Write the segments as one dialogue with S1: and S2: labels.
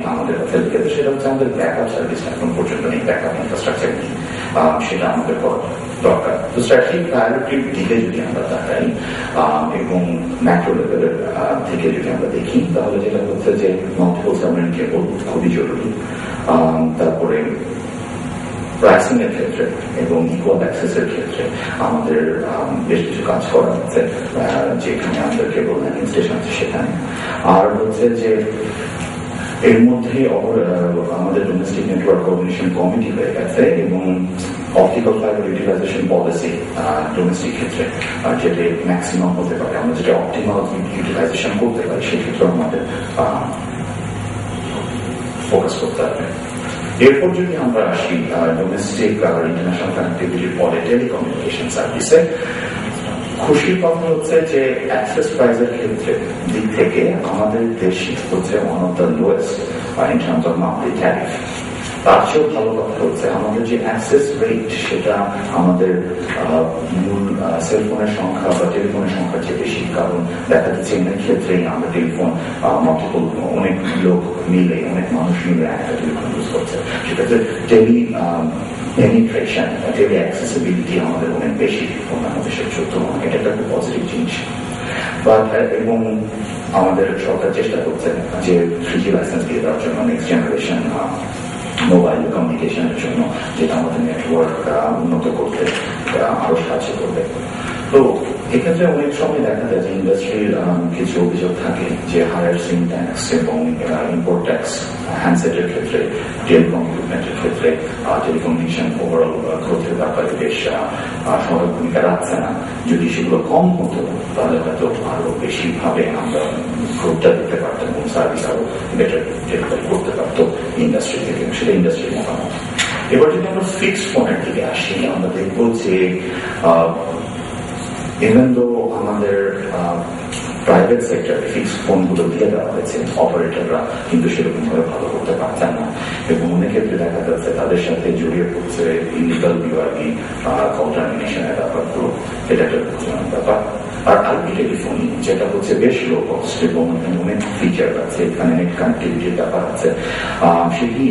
S1: আমাদের কাছে কিন্তু সেটা হচ্ছে আমাদের ব্যাকআপ সার্ভিস এখন পর্যন্ত নেই, ব্যাকআপ ইনফ্রাস্ট্রাকচার নেই, সেটা আমাদের দরকার। তো স্ট্র্যাটেজিক প্রায়োরিটির দিকে যদি আমরা তাকাই এবং ম্যাক্রো লেভেলের থেকে যদি আমরা দেখি, তাহলে যেটা হচ্ছে যে মাল্টিপল সাবমেরিন কেবল খুবই জরুরি। তারপরে প্রাইসিং এর ক্ষেত্রে এবং ইকুয়াল অ্যাক্সেসের ক্ষেত্রে আমাদের বেশ কিছু কাজ করা হচ্ছে, যেখানে আমাদের কেবল ল্যান্ডিং স্টেশন আছে সেখানে। আর হচ্ছে যে এর মধ্যে আমাদের ডোমেস্টিক নেটওয়ার্ক কোঅর্ডিনেশন কমিটি হয়ে গেছে এবং optical fibre utilisation policy domestic ক্ষেত্রে যেটা ম্যাক্সিমাম হতে পারে, আমরা যেটা অপটিমাল ইউটিলাইজেশন করতে পারি সেক্ষেত্রে আমাদের ফোকাস করতে হবে। এরপর যদি আমরা আসি ডোমেস্টিক আর ইন্টারন্যাশনাল কানেক্টিভিটির পরে টেলিকমিউনিকেশন সার্ভিসে, খুশির কথা হচ্ছে যে অ্যাক্সেস প্রাইসের ক্ষেত্রে দিক থেকে আমাদের দেশ হচ্ছে one of the lowest in terms of monthly tariff. তার চেয়েও ভালো কথা হচ্ছে আমাদের যে অ্যাক্সেস রেট সেটা আমাদের মূল সেলফোনের সংখ্যা বা টেলিফোনের সংখ্যার চেয়ে বেশি। কারণ দেখা যাচ্ছে এর ক্ষেত্রেই আমরা টেলিফোন মাল্টিপল অনেক লোক মিলে, অনেক মানুষ মিলে একটা টেলিফোন ইউজ করছে, সেক্ষেত্রে পেনিট্রেশন, টেলি অ্যাক্সেসিবিলিটি আমাদের অনেক বেশি অন্যান্য দেশের তুলনায়। এটা একটা খুব পজিটিভ জিনিস। এবং আমাদের সরকার চেষ্টা করছে যে 3G লাইসেন্স দিয়ে দেওয়ার জন্য নেক্সট জেনারেশন মোবাইল কমিউনিকেশনের জন্য, যেটা আমাদের নেটওয়ার্ক উন্নত করতে আরো সাহায্য করবে। তো এক্ষেত্রে অনেক সময় দেখা যায় যে ইন্ডাস্ট্রির কিছু অভিযোগ থাকে যে হায়ার সিম ট্যাক্স এবং ইম্পোর্ট ট্যাক্স হ্যান্ডসেটের ক্ষেত্রে, টেলিকম ইকুইপমেন্টের ক্ষেত্রে টেলিকমিউনিকেশন ওভারঅল গ্রোথের ব্যাপারে বেশ সহায়ক ভূমিকা রাখছে না। যদি সেগুলো কম হতো তাহলে হয়তো আরো বেশি ভাবে আমরা গ্রোথটা দিতে পারতাম এবং সার্ভিস আরো বেটার ডেলিভারি করতে পারতো ইন্ডাস্ট্রি থেকে, সেটা ইন্ডাস্ট্রির মতামত। এবার যদি আমরা ফিক্সড ফোনের দিকে আসি, আমরা দেখবো যে ইভেন দো আমাদের প্রাইভেট সেক্টরে ফিক্সড ফোনগুলো দিয়ে দেওয়া হয়েছে, অপারেটররা কিন্তু সেরকম ভাবে ভালো করতে পারছেন না এবং অনেক ক্ষেত্রে দেখা যাচ্ছে তাদের সাথে জড়িয়ে পড়ছে ইলিগাল বিওআরপি কল টার্মিনেশনের ব্যাপারগুলো। এটা একটা ব্যাপার। আর আইপি টেলিফোনি যেটা হচ্ছে বেশ লো কস্ট এবং অনেক ফিচার আছে, এখানে অনেক কানেক্টিভিটির ব্যাপার আছে, সেটি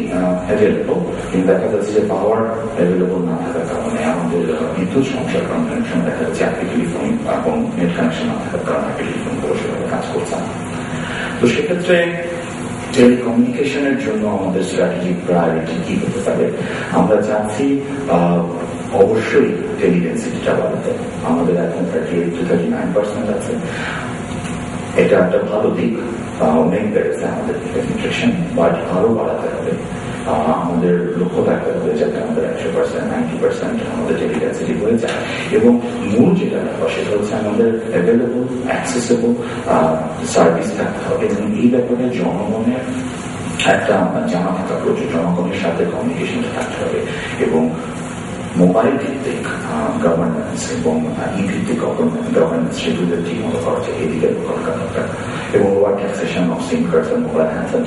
S1: অ্যাভেলেবল, কিন্তু দেখা যাচ্ছে যে পাওয়ার অ্যাভেলেবল না থাকার কারণে আমাদের বিদ্যুৎ সমস্যার কারণে দেখা যাচ্ছে আইপি টেলিফোন এবং নেট কানেকশন না থাকার কারণে আইপি টেলিফোন গুলো সেভাবে কাজ করছে না। তো সেক্ষেত্রে টেলিকমিউনিকেশনের জন্য আমাদের স্ট্র্যাটেজিক প্রায়োরিটি কি হতে পারে? আমরা চাচ্ছি অবশ্যই টেলিডেন্সিটিটা বাড়াতে। আমাদের এখন 38-39% আছে, এটা একটা ভালো দিক, অনেক বেড়েছে আমাদের পেনিট্রেশন, বাট আরো বাড়াতে হবে। আমাদের লক্ষ্য থাকতে হবে যাতে আমাদের 100%, 90% আমাদের টেলিডেন্সিটি হয়ে যায়। এবং মূল যেটা ব্যাপার সেটা হচ্ছে আমাদের অ্যাভেলেবল অ্যাক্সেসেবল সার্ভিস থাকতে হবে এবং এই ব্যাপারে জনগণের একটা জানা থাকা প্রচুর, জনগণের সাথে কমিউনিকেশন থাকতে হবে এবং মোবাইল ভিত্তিক গভর্নেন্স এবং ই ভিত্তিক গভর্নেন্স সেগুলো ঠিক মতো করা যায়, এদিকে দরকার দরকার। এবং lower taxation of SIM cards and mobile handset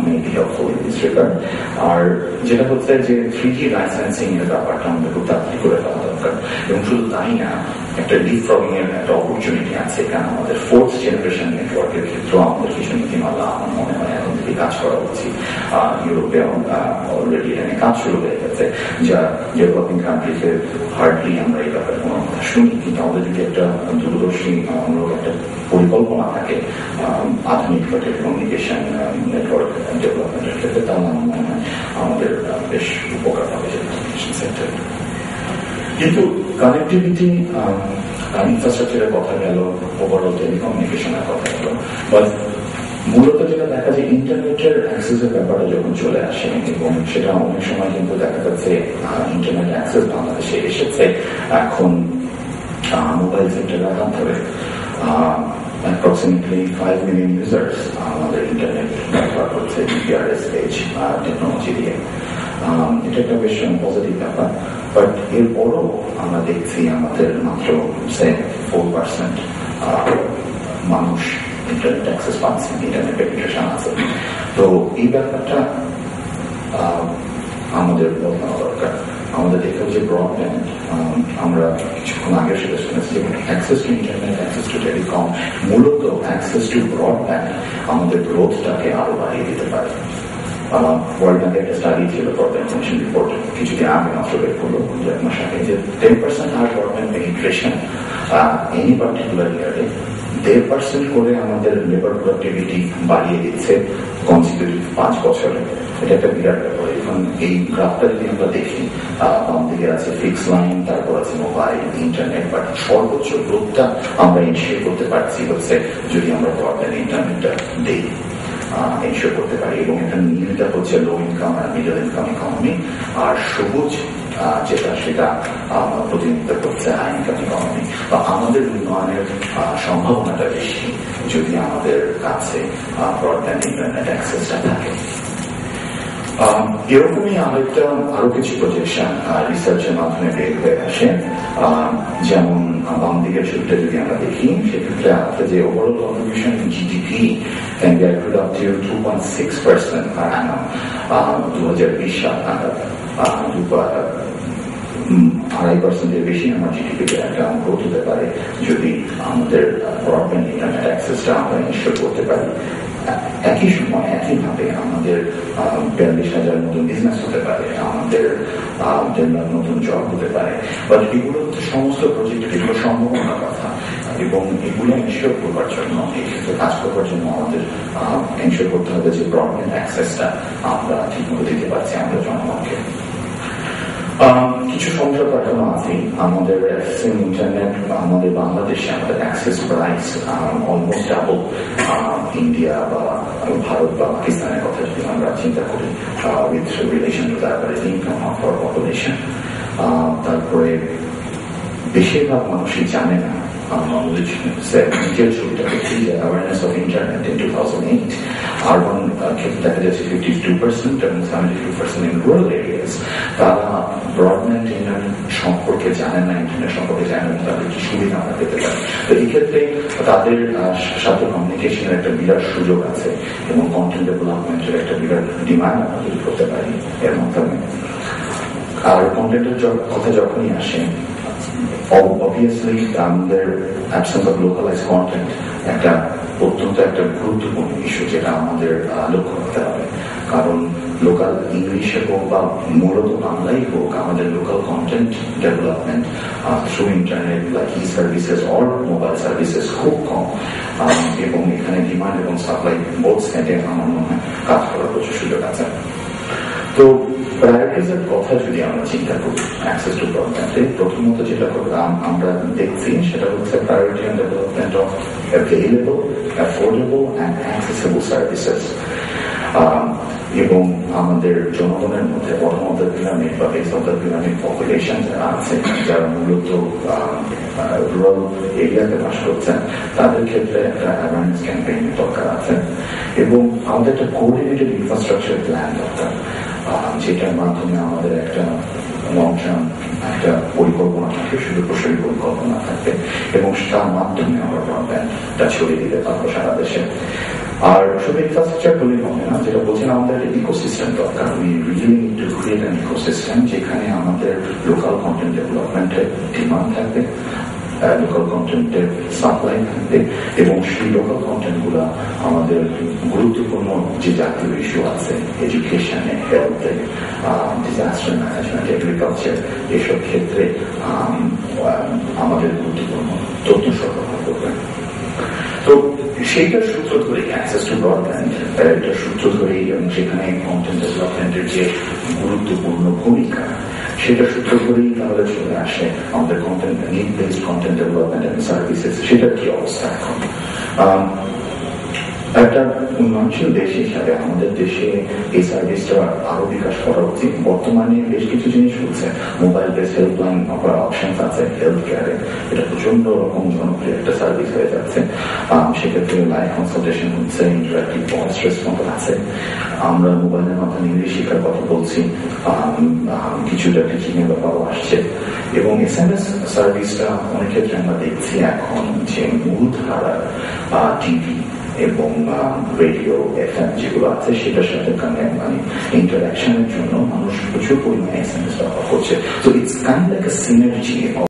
S1: may be helpful in this regard. আর যেটা হচ্ছে যে 3G লাইসেন্সিং এর ব্যাপারটা আমাদের খুব তাড়াতাড়ি করে দেওয়া দরকার। এবং শুধু তাই না, একটা লিপফ্রগিং এর একটা অপরচুনিটি আছে এখানে। আমাদের 4th জেনারেশন নেটওয়ার্কের ক্ষেত্রেও আমাদের কিছু নীতিমালা আমার মনে হয় এখন থেকে কাজ করা উচিত। ইউরোপে অলরেডি এখানে কাজ শুরু হয়ে গেছে, যা ডেভেলপিং কান্ট্রিতে হার্ডলি আমরা এই ব্যাপারে কোনো কথা শুনি। কিন্তু আমাদের যদি একটা দূরদর্শী আমরা একটা পরিকল্পনা থাকে আধুনিক টেলিকমিউনিকেশন নেটওয়ার্ক ডেভেলপমেন্টের ক্ষেত্রে, তাহলে আমার মনে হয় আমাদের বেশ উপকার হবে টেলিকমিউনিকেশন সেক্টরে। কিন্তু কানেক্টিভিটি ইনফ্রাস্ট্রাকচারের কথা গেল, ওভারঅল টেলিকমিউনিকেশনের কথা গেল, বাট মূলত যেটা দেখা যায় ইন্টারনেটের অ্যাক্সেসের ব্যাপারটা যখন চলে আসে এবং সেটা অনেক সময় কিন্তু দেখা যাচ্ছে ইন্টারনেট অ্যাক্সেস বাংলাদেশে এসেছে এখন মোবাইল সেক্টরে আঘাত ধরে। approximately 5 million users আমাদের ইন্টারনেট ব্যবহার করছে GPRS টেকনোলজি দিয়ে। এটা একটা বেশ পজিটিভ ব্যাপার, বাট এরপরও আমরা দেখছি আমাদের মাত্র 4% মানুষ ইন্টারনেট অ্যাক্সেস পাচ্ছেন, ইন্টারনেট পেনিট্রেশন আছে। তো এই ব্যাপারটা আমাদের বদলানো দরকার। আমাদের দেখতে হবে যে ব্রডব্যান্ড, আমরা কিছুক্ষণ আগে সেটা শুনেছি, access to internet, access to telecom, মূলত অ্যাক্সেস টু ব্রডব্যান্ড আমাদের গ্রোথটাকে আরো বাড়িয়ে দিতে পারে। ওয়ার্ল্ড ব্যাংকের একটা স্টাডি ছিল, ব্রডব্যান্ড কমিশন রিপোর্ট কিছুদিন আগে মাত্র বের করলো, যে আপনার সাথে যে 10% আর ব্রডব্যান্ড পেনিট্রেশন এনি পার্টিকুলার ইয়ারে 1.5% করে আমাদের লেবার প্রোডাক্টিভিটি বাড়িয়ে দিচ্ছে কনসিকিউটিভ 5 বছরে। এটা একটা বিরাট ব্যাপার। এখন এই গ্রাফটা যদি আমরা দেখি, বাম দিকে আছে ফিক্স লাইন, তারপর আছে মোবাইল, ইন্টারনেট, বাট সর্বোচ্চ গ্রোথটা আমরা এনশিওর করতে পারছি হচ্ছে যদি আমরা ব্রডব্যান্ড ইন্টারনেটটা দিই, এনশিওর করতে পারি। এবং এটা নীলটা হচ্ছে লো ইনকাম আর মিডল ইনকাম ইকোনমি, আর সবুজ যেটা সেটা প্রতিনিধিত্ব করছে হাই ইনকাম ইকোনমি। বা আমাদের উন্নয়নের সম্ভাবনাটা বেশি যদি আমাদের কাছে ব্রডব্যান্ড ইন্টারনেট অ্যাক্সেসটা থাকে। এরকমই আরো কিছু প্রজেকশন রিসার্চের মাধ্যমে বের হয়ে আসে। যেমন বাম দিকের ছবিটা যদি আমরা দেখি, সেক্ষেত্রে আপনার যে overall contribution GDP can be accrued up to 2.6% per annum 2020 সাল নাগাদ। 2.5% বেশি আমার জিডিপিতে একটা গ্রোথ হতে পারে যদি আমাদের ব্রডব্যান্ড ইন্টারনেট অ্যাক্সেসটা আমরা ইনশিওর করতে পারি। একই সময় একইভাবে আমাদের 42,000 নতুন বিজনেস হতে পারে, আমাদের 10 লাখ নতুন জব হতে পারে। বাট এগুলো হচ্ছে সমস্ত প্রজেক্ট, এগুলো সম্ভাবনার কথা, এবং এগুলো এনশিওর করবার জন্য, এই ক্ষেত্রে কাজ করবার জন্য আমাদের এনশিওর করতে হবে যে ব্রডব্যান্ড অ্যাক্সেসটা আমরা ঠিকমতো দিতে পারছি আমাদের জনগণকে। কিছু সমস্যা তো এখনো আছে। আমাদের অ্যাক্সেসিং ইন্টারনেট, আমাদের বাংলাদেশে আমাদের access price almost double India বা ভারত বা পাকিস্তানের কথা যদি আমরা চিন্তা করি, with relation to the average income of our population. তারপরে বেশিরভাগ মানুষই জানে না, নিজের ছবিটা দেখছি যে awareness of internet in 2008 urban ক্ষেত্রে দেখা যাচ্ছে 52% এবং 72% ইন রুরাল এরিয়াস। তারা ব্রডব্যান্ড ইন্টারনেট সম্পর্কে জানেন না, ইন্টারনেট সম্পর্কে জানেন না, তাদের কি সুবিধা আমরা পেতে পারি। তো এই ক্ষেত্রে তাদের সাথে কমিউনিকেশনের একটা বিরাট সুযোগ আছে এবং কন্টেন্ট ডেভেলপমেন্টের একটা বিরাট ডিমান্ড আমরা তৈরি করতে পারি এর মাধ্যমে। আর কন্টেন্টের কথা যখনই আসে, obviously আমাদের absence of localized content একটা অত্যন্ত একটা গুরুত্বপূর্ণ ইস্যু, যেটা আমাদের লক্ষ্য করতে হবে। কারণ লোকাল ইংলিশে হোক বা মূলত বাংলাই হোক, আমাদের local content development through internet like E services or mobile services খুব কম, এবং এখানে ডিমান্ড এবং সাপ্লাই বোথ সাইডে আমার মনে হয় কাজ করার প্রচুর সুযোগ আছে। তো প্রায়োরিটিজের কথা যদি আমরা চিন্তা করি অ্যাক্সেস টু ব্রডব্যান্ডে, প্রথমত যেটা আমরা দেখছি সেটা হচ্ছে priority and development of available, affordable and accessible services. এবং আমাদের জনগণের মধ্যে বটম অফ দ্য পিরামিড বা base of the pyramid population যারা আছে, যারা মূলত রুরাল এরিয়াতে বাস করছেন, তাদের ক্ষেত্রে একটা অ্যাওয়ারনেস ক্যাম্পেইন দরকার আছে। এবং আমাদের একটা কোঅর্ডিনেটেড ইনফ্রাস্ট্রাকচার প্ল্যান দরকার, যেটার মাধ্যমে আমাদের একটা লং টার্ম একটা পরিকল্পনা থাকে, শুধু প্রসারী পরিকল্পনা থাকবে, এবং তার মাধ্যমে আমরা ব্রডব্যান্ডটা ছড়িয়ে দিতে পারবো সারা দেশে। আর শুধু ইনফ্রাস্ট্রাকচার বলেই হবে না, যেটা বলছেন আমাদের একটা ইকোসিস্টেম দরকার। We really need to create an ecosystem, যেখানে আমাদের লোকাল কন্টেন্ট ডেভেলপমেন্টের ডিমান্ড থাকবে, লোকাল কন্টেন্টের সাপ্লাই থাকবে, এবং সেই লোকাল কন্টেন্ট গুলা আমাদের গুরুত্বপূর্ণ যে জাতীয় ইস্যু আছে, এডুকেশনে, হেলথে, ডিজাস্টার ম্যানেজমেন্ট, এগ্রিকালচার, এসব ক্ষেত্রে আমাদের গুরুত্বপূর্ণ তথ্য সরবরাহ করবে। তো সেইটার সূত্র ধরেই অ্যাক্সেস টু ব্রডব্যান্ড, এটার সূত্র ধরেই, এবং সেখানে কন্টেন্ট ডেভেলপমেন্টের যে গুরুত্বপূর্ণ ভূমিকা, সেটা সূত্র ধরেই তাহলে চলে আসে আমাদের content need based content development and services. সেটার কি অবস্থা এখন? একটা উন্নয়নশীল দেশ হিসাবে আমাদের দেশে এই সার্ভিসটা আরো বিকাশ করা উচিত। বর্তমানে বেশ কিছু জিনিস হচ্ছে, মোবাইল বেস হেল্পলাইন অপশন আছে হেলথ কেয়ারে, এটা প্রচন্ড রকম জনপ্রিয় একটা সার্ভিস হয়ে যাচ্ছে। সেক্ষেত্রে লাইভ কনসালটেশন হচ্ছে, ইন্টারাক্টিভ ভয়েস রেসপন্স আছে, আমরা মোবাইলের মাধ্যমে ইংলিশ শেখার কথা বলছি, কিছুটা টিচিং এর ব্যাপারও আসছে। এবং SMS সার্ভিসটা অনেক ক্ষেত্রে আমরা দেখছি এখন যে মূলধারার টিভি এবং রেডিও FM যেগুলো আছে সেটার সাথে মানে ইন্টারাকশনের জন্য মানুষ প্রচুর পরিমাণে SMS ব্যবহার করছে। So it's kind of like a synergy